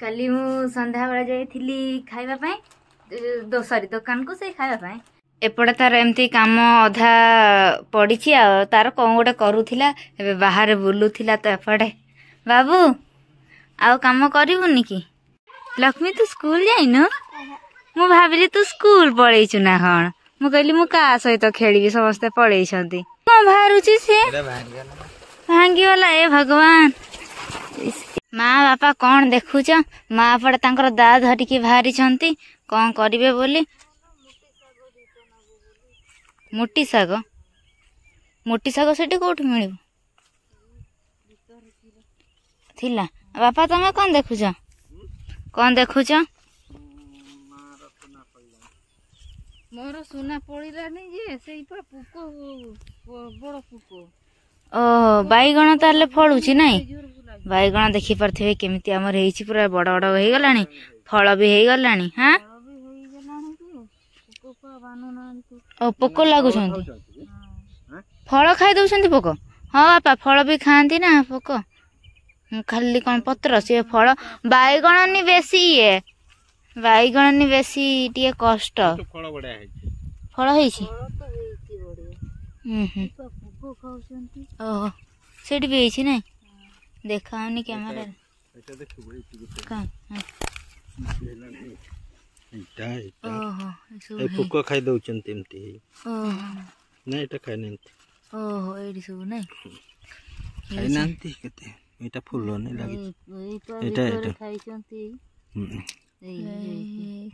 काली मु संध्या बेला जाइथिली खाइबा पई सॉरी दुकान को से खाइबा पई एपटे तार एमती काम अधा पड़ी तार कौन गोटे करूला ए बाहर बुलूला तो एपटे बाबू आउ काम करूनी कि लक्ष्मी तू स्कूल जाइनु मु भाविली तू स्कूल पलैचु ना कौन मु कहली मु का सहित खेली समस्ते पलैं कौन बाहर सी भांगीगला ए भगवान माँ बापा कौन देखुच माँ पड़े तांकर दा धरिकी बाहरी कौन करिवे बोली मोटी शाग सेठी कोठी मिल थिला बापा तमे कौन देखुच मोर सुना पड़िलानी जे सेई पा पुको बड़ पुको ओह बैगण ताले फलुची नहीं बैगण देखी पारे केमिति आमर हेइची पूरा बड़ बड़ हो गलानी फल भी हो गलानी हाँ ओ पोक लगुच फल खाई दउछंती पोक हाँ बापा फल भी खाती ना पोक खाली कौन पत्र सी फल बैगण नि बेसी ये बैगण नि बेसी टिके कष्ट फल हेइची ओह सेठी भी हेइची नहीं देखाउनी कैमरा पोक खाई दउछंती एमती ना एटा खाई नंती ओहो एडी सब नहीं खाई नंती केते एटा फुल नहीं लागी एटा एटा खाइछंती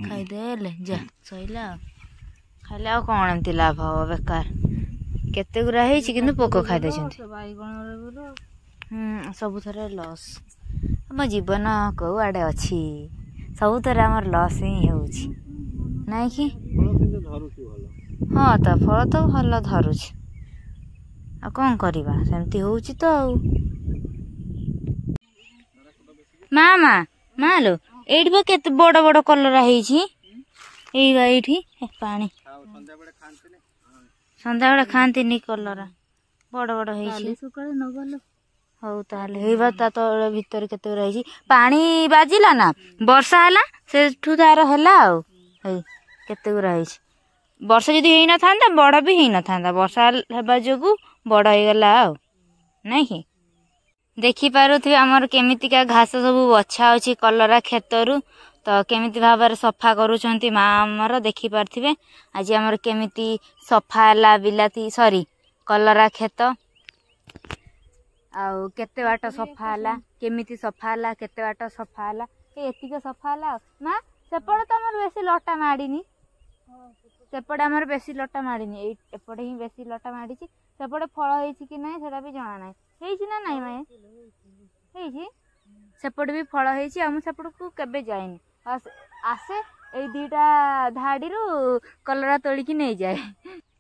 खाई देले जा सइला खाइला कौन एमती लाभ हो बेकार केते गुरा हेइची किंतु पोक खाई देछंती सब थरे लॉस आम जीवन कौ आड़े अच्छी सब थरे आमर लॉस ही होउची नहीं कि हाँ तो फल तो भल धरुच आ कौन करवा सेमती होउची तो माँ माँ माँ लो एठी बा केते बड़ बड़ कलरा हेइची एठी पानी संध्या बेला खाती कलरा बड़ बड़ हेइची हौ ताले तले भितर केते रही पानी बाजिला ना वर्षा है से तार है केते रही वर्षा जदि हो ना बड़ भी हो ना वर्षा हेबा जोगु बड़ हो गला नहीं कि देखी पारुथिबे हमर केमितिका घास सब बछा अछि कलरा खेतरु तो केमिति भाव सफा करूछंती माँ हमर देखी पारथिबे आज हमर केमिति सफा हला बिलाती सॉरी कलरा खेत आउ केते बाट सफा हला केमिति सफा हला केते बाट सफा हला एतिके सफा हला माँ सेपड़े तो हमर बेसी लटा माड़ीनी सेपड़े हमर बेसी लटा माड़ीनी एपड़े ही बेसी लटा माड़ीची सेपड़े फल हेइची कि नहीं सेटा भी जाना नहीं हेइची ना नहीं माए हेइची सेपड़े भी फल हेइची हम सेपड़ को केबे जाइनी आसे ए दीटा धाड़ी रु कलरा तोलिकी नहीं जाए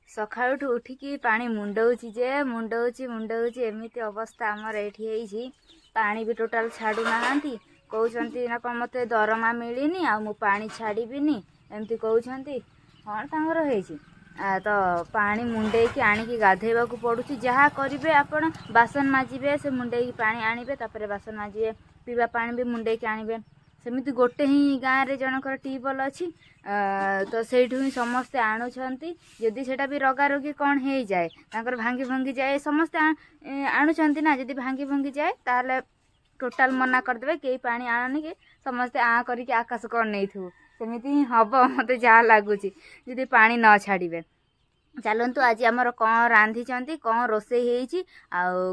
सकाळु उठिकी पानी मुंडौची जे मुंडौची एमिति अवस्था आमर एठी हेइची पानी भी टोटाल छाडू नाहांती कहउछंती ना कोन मते दरमा मिलिनी आ मु पानी छाडीबिनी एमती कहउछंती हां तांगर हेइची तो पानी मुंडे की आनिकी गाधेबा को पड़ुची जहा करिवे आपण बासन माजिबे से मुंडे की पानी आनिबे तापरे बासन माजिबे पीवा पानी भी मुंडे की आनिबे सेमिति गोटे ही गाँव रे जनकर ट्यूबवेल अच्छी तो सेठू ही समस्ते आणुछंती जदि सेटा भी रगा रगी कौन हो जाए तांकर भांगी भंगी जाए समस्ते आणुछंती ना जदि भांगी भंगी जाए ताहले टोटाल मना करदेवे कई पानी आननी के समस्ते आ करके आकाश कौन नहीं थू सेमिति ही हम मते जहाँ लगुच जदि पानी न छाड़े चलतु आज आमर कौन रांधि कौन रोसई होती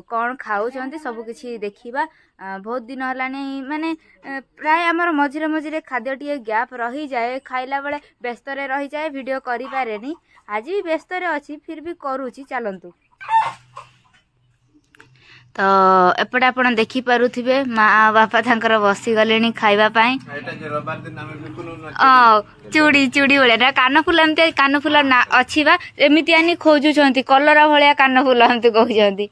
कौन खाऊँ सब किसी देखा बहुत दिन है माने प्राय आमर मझिरे मझिरे खाद्य टे गैप रही जाए खाइला बेले व्यस्त रही जाए वीडियो करि पारेनी आज भी व्यस्त अच्छी फिर भी करुँची चलतु तो एपटे आप देखी पारुथिबे माँ बापा तांकर बसी गले खाइबा पाई चूड़ी चूड़ी भाया कानफुल एमती कानफुल ना अच्छी बा एमती आनी खोजुंट कलरा भाया कानफुल एमती कहते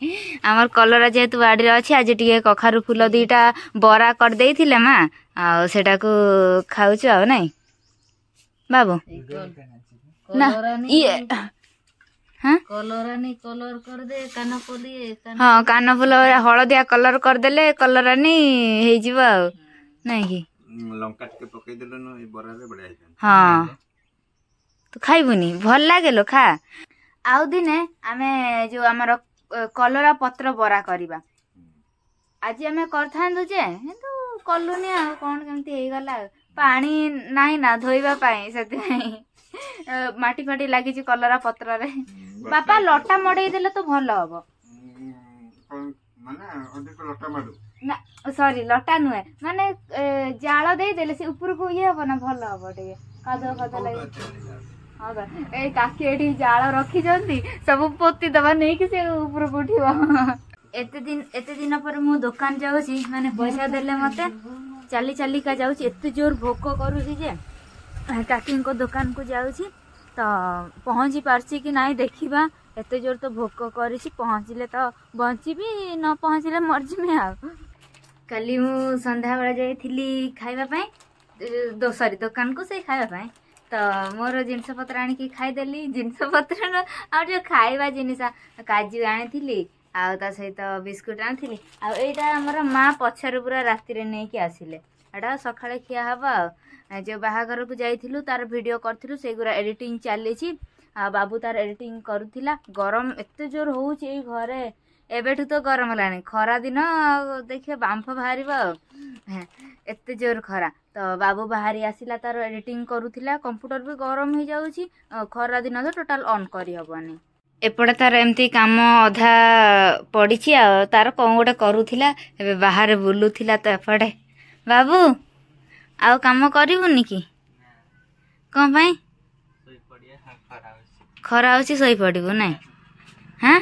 आमर कलरा जेहेतु बाड़ी अच्छी आज टे कखारु फूल दीटा बरा कर माँ आटा को खाऊच आ नहीं बाबू ना ये हाँ कलरानी कलर कर दे कानफुली हाँ कानफुल हलदिया कलर करदेले कलरानी नहीं कि लंका टिके पकई देलो न ए बरा रे बढिया है। हाँ तू खाइबुनी भल लागे लो खा। आउ दिने आमे जो हमर कलरा पत्र बरा करिबा आज आमे करथांदु जे किंतु कलुनी आ कोन केमती हे गला पानी नाही ना धोइबा पाई सेते माटी फाटी लागि छि कलरा पत्र रे। बापा लटा मडई देले तो भल हबो माने अधिक लटा माडू ना सॉरी लटा नुए माने जाळ देई देले से ऊपर को ये हबो ना भल हबो टे कादो कादो लागि। हाँ बा ए काकी एठी जाळ रखी जंती सब पोती दबा नहीं कि से ऊपर को उठिबो। एते दिन पर मु दुकान जाउची माने पैसा देले मते चाली चाली का जाउची एते जोर भोक करूची जे काकी को दुकान को जाउची तो पहुंची पारची कि नाही देखिबा। एते जोर तो भोक करिसी पहुंचले तो बंची भी न पहुंचले मरजी में आ। कली मु संध्या बेला जाइथिली खाइबा पई सॉरी दुकान को से खाइबा पई तो मोर जिनस पत्र आनी की खाई देली जिनस पत्र आ जो खाइबा जिनिस काजू आनी आ सहित बिस्कुट आनी आईटा आमर माँ पछर पूरा राति नहीं कि आसिले एटा सकाळे खिया हबा जो बाहागर को जाइथिलु तार वीडियो करथिलु सेगुरा एडिटिंग चली आ बाबू तार एडिटिंग करुथिला। गरम एते जोर होउची ए घरे एबेठु तो गरम लानी खरा दिन देखिए बांफ बाहरिबा एते जोर खरा तो बाबू बाहरी आसिला तार एडिटिंग करुथिला कंप्यूटर भी गरम हो जाउची खरा दिन तो टोटल ऑन करी हबनी। एपटे तार एमती काम अधा पड़ी तार कौन गोटे करुथिला एबे बाहर बुलुथिला तो एपटे बाबू आउ काम करिवुनी कि कौन पाई खरा होची सोई पड़िबो नाही। हाँ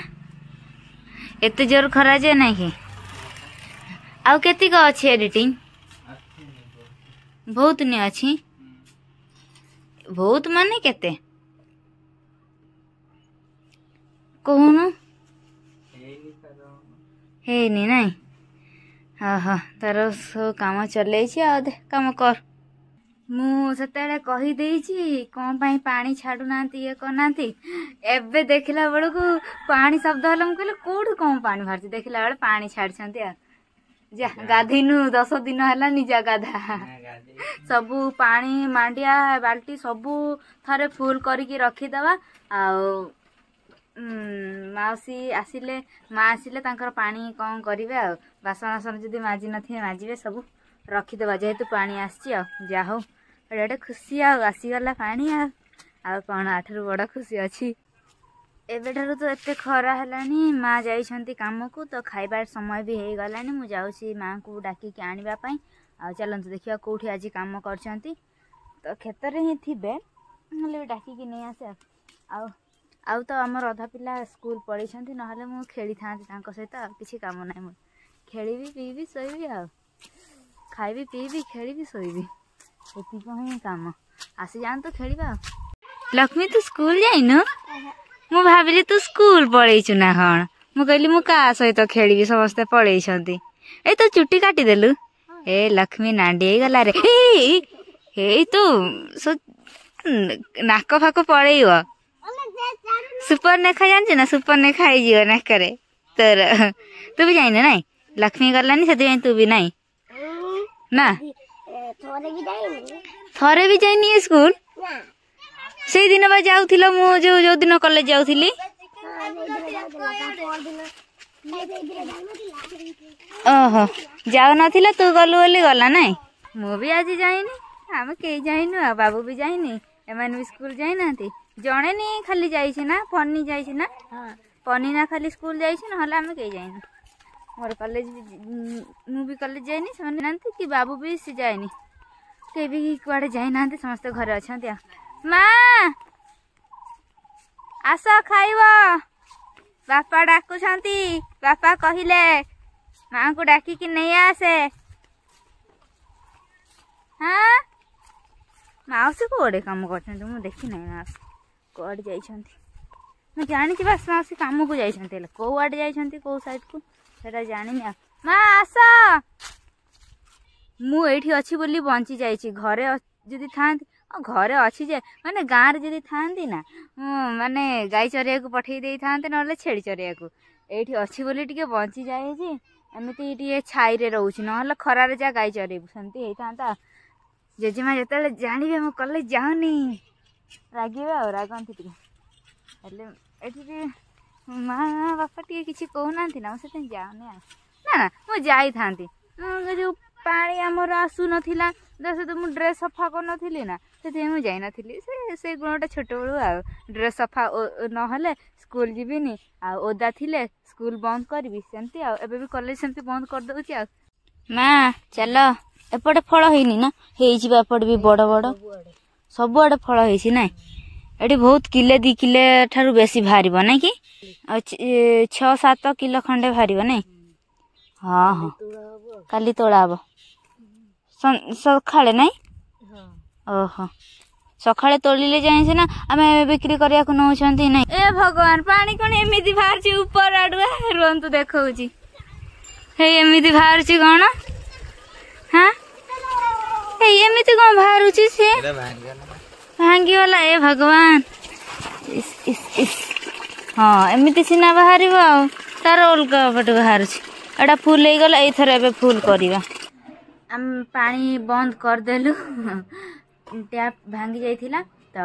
एते जोर खरा जे नाही कि आउ केती को अछि एडिटिंग बहुत नहीं अच्छी बहुत माने केते कहूनु हे नी नहीं हाँ हाँ तार सब काम चले काम कर मु सेतेले कही देइछि कोन पई पानी छाडू नांती ये करनांती एबे देखिला बेलकू पानी शब्द हला मु कहले कोठ कोन पानी भारती देखिला बेले पानी छाडछंती आ जा गाधीनु 10 दिन है निजा गाधा सबू पानी मांडिया बाल्टी सबू थारे फुल करके रखीदवा मौसी आसिले माँ आसिले तांकर पानी कौन करेंगे आ बासन बासन जदि माजी नथिए माजिबे सब रखीदवा जेहेतु पानी आसी जा हो एडे खुशी आसीगला पानी आ कौन आठरू बड़ खुशी अच्छी एबेठारु तो एते खरा हेलानी माँ जाइछंती काम को तो खाइबार समय भी हो गलानी मु जाउछी माँ को डाकी आनिबा पई आ चलंतु देखिया कोठी आज काम करछंती तो खेतर ही थिबे हले डाकी की नहीं आसे आउ तो आमर अधा पिला स्कूल पढ़ी ना मु खेली था सहित किसी काम ना मु खेली पीबी शोबी आ खाइबी पीबी खेली शोबी ये काम आसी जान तो खेलिबा। लक्ष्मी तू स्कूल जाइनु मु भाविली तू स्कूल पढ़ेचु ना कौन मु कहली मु का सहित खेली समस्ते पढ़ेछंती ए तो चुट्टी काटी देलु ए लक्ष्मी नांडी गला रे हे तू नाक फाक पड़ेब सुपर नेखा जानछु ना सुपर नेखा हो नाक तोर तू भी जाइन ना लक्ष्मी गलानी से तू भी नहीं ना थरे भी जाइनी स्कूल से दिन बा जाउथिलो मु जो दिन कॉलेज जाउथिली ओहो जाऊ नथिला तू गलु बोली गला नाई मु भी आज जाइनी आम कई जाइनु बाबू भी जाइनी एमान भी स्कूल जाई नांती जणे नी खाली जाइछि ना पन्नी जाइछि ना पन्नी ना खाली स्कूल जाइछि न हला आम कई जाइनु मोर कॉलेज मु भी कॉलेज जाइनी से नांती कि बाबू भी से जाइनी के भी कुआडे जाई नांती समस्त घरे अछंती माँ आस खाइब बापा डाकुछंती बापा कहिले माँ को डाकी कि नहीं आसे हाँ माउसी कोड़े काम करछंती मु देखि नहीं माउसी कोआडे जाइछंती मु जानि कि बस माउसी काम को जाइछंती ले कोआडे जाइछंती को साइड को सेटा जानि ना माँ आस मु एठी अछि बोली बंची जाइछि घरे जदि थांती घरे अच्छी जे माने गाँव जदि थांती ना माने गाई चरिया को पठे दे था ना छेड़ी चरिया को एठी अच्छी बोली टिके बंची जाए एमती टे छाई रोच ना खरार जा गाई चरेबू सेमती होता जेजेमा जो जानवे मो कॉलेज जाऊनी रागे रागंती टे माँ बापा टे कि कहना ना से जाऊनी ना मुझे जाई था जो पानी आमर आसु नाला तो मुझे ड्रेस सफा कर नी ना से मुझे जाइनी से गुणटा छोट बड़ू आ ड्रेस सफा ना स्कूल जीविनी आ ओदा थिले स्कूल बंद करी सेमती आबे भी कॉलेज सेमती बंद कर दूची आ माँ चल एपटे फल होनी ना एपटे भी बड़ बड़ सबुआड़े फल होती ना ये बहुत किले 2 किले ठारू बेसी बाहर ना कि 6-7 किलो खंडे बाहर ना हाँ हाँ काली तोड़ा हम सकाଳେ ना ओहो सकाळे तोड़िले जाए सीना आम बिक्री करने को नौ ना ए भगवान पानी कौन एमती बाहर ऊपर आडुआ रुहतु देखा एमती बाहर कौन हाँ एमती कौन बाहर सी भांगीगला ए भगवान इस इस इस हाँ एमती सीना बाहर तार अलग पटे बाहर एटा फुल हो गला एथर एबे फुल करवा आम पानी बंद करदेलु टैप भांगी जाइथिला तो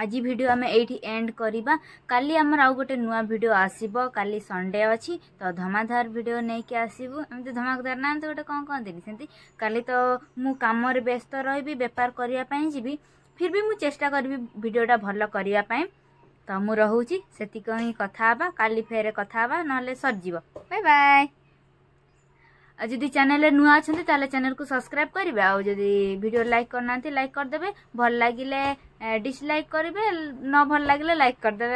आज वीडियो आम एठी एंड करवा काली आमर आउ गोटे नुआ वीडियो आसीबो काली संडे अच्छी तो धमाधार वीडियो नहीं के आसीबो एमती धमाकदार ना गोटे कौन कहते सेमती काली तो मु काम रे व्यस्त रही बेपार करने जीवी फिर भी मु चेष्टा करी वीडियोटा भल करने तो मु रोची से कथा काली फेरे कथा ना सरजीव बाय बाय जदि चैनल नुआ अच्छा ताले चैनल को सब्सक्राइब करेंगे आउ जदि वीडियो लाइक करना लाइक करदे भल लगिले डिसलाइक करेंगे न भल लगिले लाइक करदे।